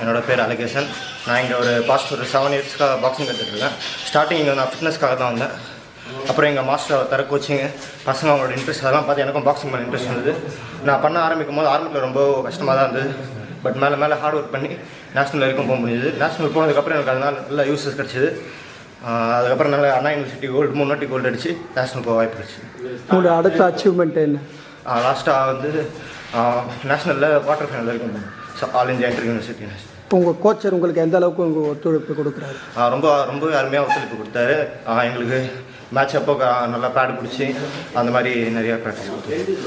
என்னோட பேர் அலகேசன். நான் இங்கே ஒரு பாஸ்ட் ஒரு 7 இயர்ஸ்க்காக பாக்ஸிங் கற்றுட்ருக்கேன். ஸ்டார்டிங் இங்கே நான் ஃபிட்னஸ்க்காக தான் வந்தேன். அப்புறம் எங்கள் மாஸ்டர் தர கோச்சிங்கு பசங்க அவங்களோட இன்ட்ரெஸ்ட் அதெல்லாம் பார்த்து எனக்கும் பாக்ஸிங் மேலே இன்ட்ரெஸ்ட் இருந்தது. நான் பண்ண ஆரம்பிக்கும் போது ஆரம்பத்தில் ரொம்ப கஷ்டமாக தான் இருந்தது. பட் மேலே ஹார்ட் ஒர்க் பண்ணி நேஷ்னல் வரைக்கும் போக முடியுது. நேஷ்னல் போனதுக்கப்புறம் எனக்கு அதனால் நல்ல யூஸஸ் கிடச்சிது. அதுக்கப்புறம் நல்ல அண்ணா யூனிவர்சிட்டி கோல்டு 3 வாட்டி கோல்டு அடிச்சு நேஷ்னல் போக வாய்ப்பு கிடச்சி. உங்களோட அடுத்த அச்சீவ்மெண்ட் என்ன? லாஸ்ட்டாக வந்து நேஷ்னலில் குவார்ட்டர் ஃபைனல் வரைக்கும் ஆல் இந்தியா இன்டர் யூனிவர்சிட்டி. உங்கள் கோச்சர் உங்களுக்கு எந்த அளவுக்கு உங்கள் ஒத்துழைப்பு கொடுக்குறாரு? ரொம்ப அருமையாக ஒத்துழைப்பு கொடுத்தாரு. எங்களுக்கு மேட்ச் அப்போ நல்லா பேட் பிடிச்சி அந்த மாதிரி நிறையா ப்ராக்டிஸ் கொடுத்தாரு.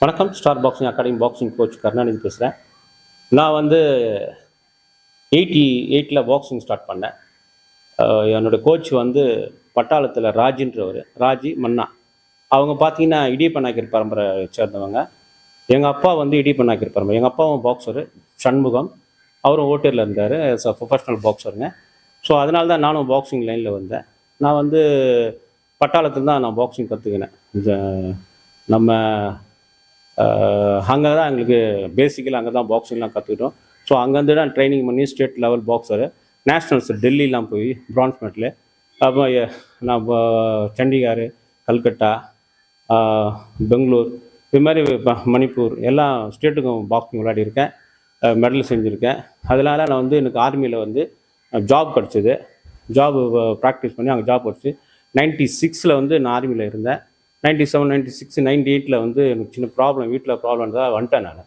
வணக்கம். Star boxing academy boxing coach Karunanidhi பேசுகிறேன். நான் வந்து 88 பாக்ஸிங் ஸ்டார்ட் பண்ணேன். என்னோடய கோச் வந்து பட்டாளத்தில் ராஜின்றவர், ராஜி மன்னா. அவங்க பார்த்தீங்கன்னா இடியப்பநாயக்கர் பரம்பரை சேர்ந்தவங்க. எங்கள் அப்பா வந்து இடியப்பநாயக்கர் பரம்பரை. எங்கள் அப்பாவும் பாக்ஸரு சண்முகம், அவரும் ஓட்டூரில் இருந்தார், ப்ரொஃபஷ்னல் பாக்ஸருங்க. ஸோ அதனால தான் நானும் பாக்ஸிங் லைனில் வந்தேன். நான் வந்து பட்டாளத்தில் தான் நான் பாக்ஸிங் கற்றுக்கினேன். நம்ம அங்கே தான் எங்களுக்கு பேசிக்கலாக அங்கே தான் பாக்ஸிங்லாம் கற்றுக்கிட்டோம். ஸோ அங்கேருந்து தான் ட்ரைனிங் பண்ணி ஸ்டேட் லெவல் பாக்ஸரு, நேஷ்னல்ஸ் டெல்லிலாம் போய் பிரான்ஸ் மெடலு. அப்போ நான் சண்டிகார், கல்கட்டா, பெங்களூர், இது மாதிரி மணிப்பூர் எல்லா ஸ்டேட்டுக்கும் பாக்ஸிங் விளையாடிருக்கேன், மெடல் செஞ்சுருக்கேன். அதனால் நான் வந்து எனக்கு ஆர்மியில் வந்து ஜாப் கிடச்சிது. ஜாப் ப்ராக்டிஸ் பண்ணி அங்கே ஜாப் கிடச்சி 96 வந்து நான் ஆர்மியில் இருந்தேன். 97, 96, 98 வந்து எனக்கு சின்ன ப்ராப்ளம், வீட்டில் ப்ராப்ளம் தான் வந்துட்டேன். நான்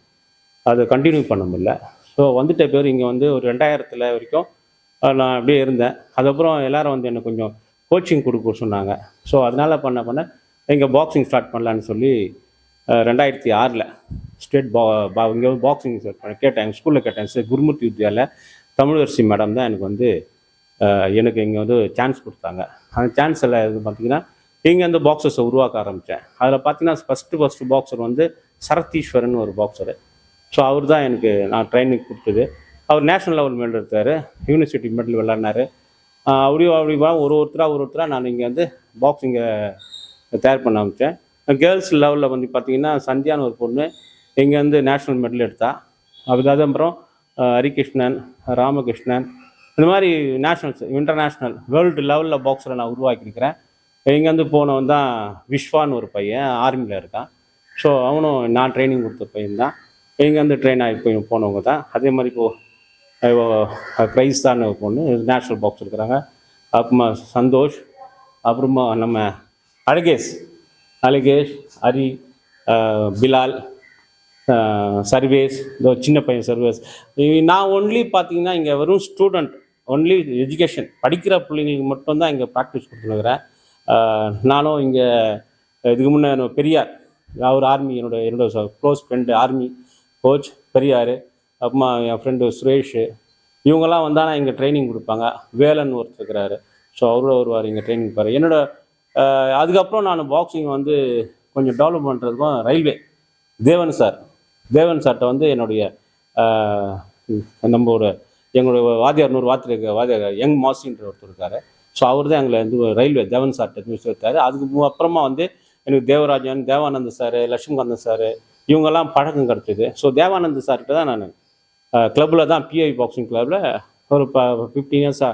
அதை கண்டினியூ பண்ண முடியல. ஸோ வந்துட்ட பேர் இங்கே வந்து ஒரு 2000 வரைக்கும் நான் அப்படியே இருந்தேன். அதுக்கப்புறம் எல்லோரும் வந்து எனக்கு கொஞ்சம் கோச்சிங் கொடுக்க சொன்னாங்க. ஸோ அதனால் பண்ண இங்கே பாக்ஸிங் ஸ்டார்ட் பண்ணலான்னு சொல்லி 2006 ஸ்டேட் இங்கே பாக்ஸிங் ஸ்டார்ட் பண்ண கேட்டேன். எங்கள் ஸ்கூலில் கேட்டேன். குருமூர்த்தி வித்யாவில் தமிழரசி மேடம் தான் எனக்கு இங்கே வந்து சான்ஸ் கொடுத்தாங்க. அந்த சான்ஸ் எல்லாம் இது பார்த்திங்கன்னா இங்கே அந்த பாக்ஸர்ஸை உருவாக்க ஆரம்பித்தேன். அதில் பார்த்தீங்கன்னா ஃபஸ்ட்டு பாக்ஸர் வந்து சரத்தீஸ்வரன் ஒரு பாக்ஸரு. ஸோ அவர் தான் எனக்கு நான் ட்ரைனிங் கொடுத்தது. அவர் நேஷ்னல் லெவல் மெடல் எடுத்தார், யூனிவர்சிட்டி மெடல் விளாட்னாரு. அப்படி ஒருத்தராக நான் இங்கே வந்து பாக்ஸிங்கை தயார் பண்ண ஆரம்பித்தேன். கேர்ள்ஸ் லெவலில் வந்து பார்த்திங்கன்னா சந்தியான்னு ஒரு பொண்ணு இங்கே வந்து நேஷ்னல் மெடல் எடுத்தா. அதுக்கப்புறம் ஹரிகிருஷ்ணன், ராமகிருஷ்ணன், இந்த மாதிரி நேஷ்னல்ஸ் இன்டர்நேஷ்னல் வேர்ல்டு லெவலில் பாக்ஸரை நான் உருவாக்கியிருக்கிறேன். இங்கேருந்து போனவன் தான் விஸ்வான்னு ஒரு பையன், ஆர்மியில் இருக்கான். ஸோ அவனும் நான் ட்ரைனிங் கொடுத்த பையன் தான். இங்கேருந்து ட்ரெயின் ஆகி போனவங்க தான். அதே மாதிரி இப்போது கிரைஸ்தான் ஒரு பொண்ணு நேஷ்னல் பாக்ஸ் இருக்கிறாங்க. அப்புறமா சந்தோஷ், அப்புறமா நம்ம அழகேஷ், ஹரி, பிலால், சர்வேஸ், இதோ சின்ன பையன் சர்வேஸ். நான் ஒன்லி பார்த்தீங்கன்னா இங்கே வெறும் ஸ்டூடெண்ட், ஒன்லி எஜுகேஷன் படிக்கிற பிள்ளைங்களுக்கு மட்டும்தான் இங்கே ப்ராக்டிஸ் கொடுத்துருக்குறேன். நானும் இங்கே இதுக்கு முன்னே பெரியார், அவர் ஆர்மி, என்னோட close friend army coach Periyar. அப்புறமா என் ஃப்ரெண்டு சுரேஷ், இவங்கெல்லாம் வந்தால் இங்கே ட்ரைனிங் கொடுப்பாங்க. வேலன் ஒருத்தர் இருக்கிறாரு. ஸோ அவரோட வருவார் இங்கே ட்ரைனிங் பாரு. அதுக்கப்புறம் நான் பாக்ஸிங் வந்து கொஞ்சம் டெவலப் பண்ணுறதுக்கும் ரயில்வே தேவன் சார்கிட்ட வந்து என்னுடைய எங்களுடைய வாத்தியார் வாத்தியார் யங் மாசின்ற ஒருத்தர் இருக்கார். ஸோ அவர் தான் எங்களை வந்து ரயில்வே தேவன் சார்கிட்ட சேர்த்தார். அதுக்கு அப்புறமா வந்து எனக்கு தேவராஜன், தேவானந்த் சார், லட்சுமிகாந்தன் சார், இவங்கெல்லாம் பழக்கம் கிடச்சிது. ஸோ தேவானந்த் சார்கிட்ட தான் நான் கிளப்பில் தான் பிஐ பாக்ஸிங் கிளப்பில் ஒரு 15 இயர்ஸாக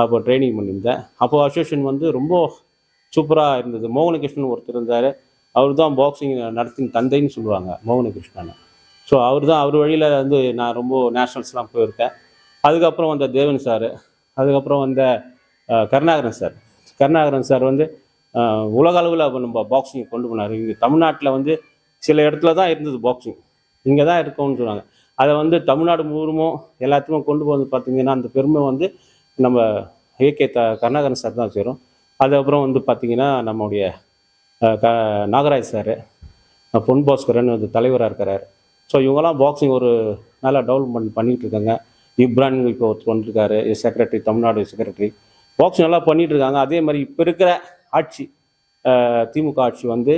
அப்போ ட்ரைனிங் பண்ணியிருந்தேன். அப்போது அசோசியேஷன் வந்து ரொம்ப சூப்பராக இருந்தது. மோகனகிருஷ்ணன் ஒருத்தர் இருந்தார். அவர் தான் பாக்ஸிங் நடத்தின தந்தைன்னு சொல்லுவாங்க மோகனகிருஷ்ணன். ஸோ அவர் வழியில் வந்து நான் ரொம்ப நேஷ்னல்ஸ்லாம் போயிருக்கேன். அதுக்கப்புறம் வந்த தேவன் சார், அதுக்கப்புறம் வந்த கருணாகரன் சார் வந்து உலக அளவில் நம்ம பாக்ஸிங் கொண்டு போனார். இங்கே தமிழ்நாட்டில் வந்து சில இடத்துல தான் இருந்தது பாக்ஸிங், இங்கே தான் இருக்கோன்னு சொன்னாங்க. அதை வந்து தமிழ்நாடு முழுவதும் எல்லாத்தையும் கொண்டு போகிறது பார்த்திங்கன்னா அந்த பெருமை வந்து நம்ம கருணாகரன் சார் தான் சேரும். அதுக்கப்புறம் வந்து பார்த்திங்கன்னா நம்முடைய நாகராஜ் சார், பொன் பாஸ்கரன் வந்து தலைவராக இருக்கிறார். ஸோ இவங்கெல்லாம் பாக்ஸிங் ஒரு நல்லா டெவலப்மெண்ட் பண்ணிகிட்டு இருக்காங்க. இப்ரான் இப்போ ஒருத்தர் வந்துருக்காரு, செக்ரட்டரி, தமிழ்நாடு செக்ரட்டரி. பாக்ஸிங் நல்லா பண்ணிகிட்டு இருக்காங்க. அதே மாதிரி இப்போ இருக்கிற ஆட்சி, திமுக ஆட்சி வந்து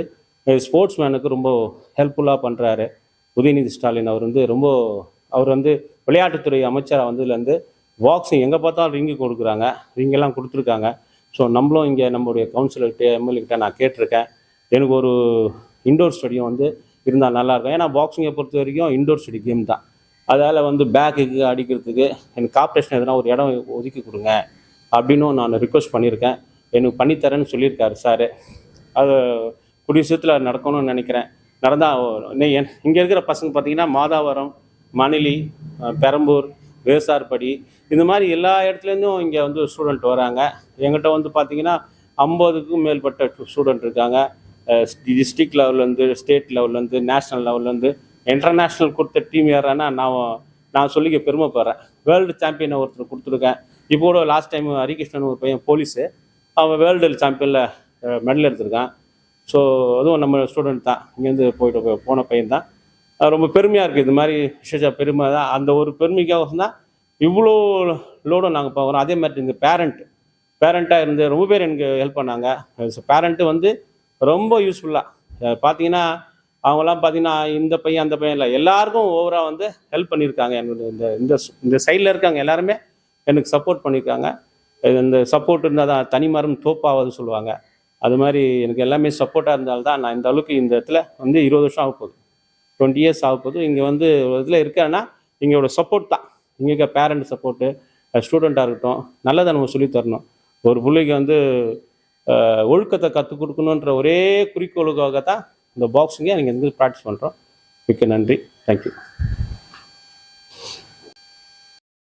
ஸ்போர்ட்ஸ் மேனுக்கு ரொம்ப ஹெல்ப்ஃபுல்லாக பண்ணுறாரு. உதயநிதி ஸ்டாலின் அவர் வந்து ரொம்ப அவர் வந்து விளையாட்டுத்துறை அமைச்சராக வந்ததுலேருந்து பாக்ஸிங் எங்கே பார்த்தாலும் ரிங்கு கொடுக்குறாங்க, ரிங்கெல்லாம் கொடுத்துருக்காங்க. ஸோ நம்மளும் இங்கே நம்மளுடைய கவுன்சிலர்கிட்ட எம்எல்ஏக்கிட்ட நான் கேட்டிருக்கேன், எனக்கு ஒரு இண்டோர் ஸ்டேடியம் வந்து இருந்தால் நல்லாயிருக்கும். ஏன்னா பாக்ஸிங்கை பொறுத்த வரைக்கும் இண்டோர் ஸ்டேடி கேம் தான். அதால் வந்து பேக்குக்கு அடிக்கிறதுக்கு எனக்கு கார்ப்பரேஷன் எதனா ஒரு இடம் ஒதுக்கி கொடுங்க அப்படின்னும் நான் ரிக்வெஸ்ட் பண்ணியிருக்கேன். எனக்கு பண்ணித்தரேன்னு சொல்லியிருக்காரு சார். அது கூடிய சீக்கிரத்தில் நடக்கணும்னு நினைக்கிறேன். நடந்தால் இங்கே இருக்கிற பசங்க பார்த்திங்கன்னா மாதாவரம், மணலி, பெரம்பூர், வேசார்படி இந்த மாதிரி எல்லா இடத்துலேருந்தும் இங்கே வந்து ஸ்டூடெண்ட் வராங்க. எங்கிட்ட வந்து பார்த்திங்கன்னா 50க்கும் மேற்பட்ட ஸ்டூடெண்ட் இருக்காங்க. டிஸ்ட்ரிக்ட் லெவல்லேருந்து, ஸ்டேட் லெவல்லேருந்து, நேஷ்னல் லெவல்லேருந்து, இன்டர்நேஷ்னல் கொடுத்த டீம் யாரானா நான் சொல்லிக்க பெருமைப்படுறேன். வேர்ல்டு சாம்பியனை ஒருத்தர் கொடுத்துருக்கேன். இப்போ கூட லாஸ்ட் டைம் ஹரிகிருஷ்ணன் ஒரு பையன் போலீஸு, அவன் வேர்ல்டு சாம்பியனில் மெடல் எடுத்திருக்கான். ஸோ அதுவும் நம்ம ஸ்டூடெண்ட் தான், இங்கேருந்து போன பையன் தான். ரொம்ப பெருமையாக இருக்குது. இது மாதிரி விசேஷ பெருமை தான். அந்த ஒரு பெருமைக்காக தான் இவ்வளோ லோடும் நாங்கள் பார்க்குறோம். அதே மாதிரி இந்த பேரண்ட்டாக இருந்து ரொம்ப பேர் எனக்கு ஹெல்ப் பண்ணாங்க. பேரண்ட்டு வந்து ரொம்ப யூஸ்ஃபுல்லாக பார்த்தீங்கன்னா அவங்களாம் பார்த்தீங்கன்னா இந்த பையன் அந்த பையன் இல்லை, எல்லாருக்கும் ஓவராக வந்து ஹெல்ப் பண்ணியிருக்காங்க. என்னுடைய இந்த சைடில் இருக்காங்க எல்லாருமே எனக்கு சப்போர்ட் பண்ணியிருக்காங்க. இந்த சப்போர்ட் இருந்தால் தான் தனி மரம் தோப்பாவது சொல்லுவாங்க. அது மாதிரி எனக்கு எல்லாமே சப்போர்ட்டாக இருந்தால்தான் நான் இந்த அளவுக்கு இந்த இடத்துல வந்து 20 வருஷம் ஆக போகுது, 20 இயர்ஸ் ஆக போகுது. இங்கே வந்து ஒரு இதில் இருக்கேன்னா இங்கேயோட சப்போர்ட் தான். இங்கே இருக்க பேரண்ட் சப்போர்ட்டு, ஸ்டூடெண்ட்டாக இருக்கட்டும், நல்லதை நம்ம சொல்லித்தரணும். ஒரு பிள்ளைக்கு வந்து ஒழுக்கத்தை கற்றுக் கொடுக்கணுன்ற ஒரே குறிக்கோளுக்காக தான் இந்த பாக்ஸிங்கை நீங்கள் வந்து ப்ராக்டிஸ் பண்ணுறோம். மிக்க நன்றி. தேங்க்யூ.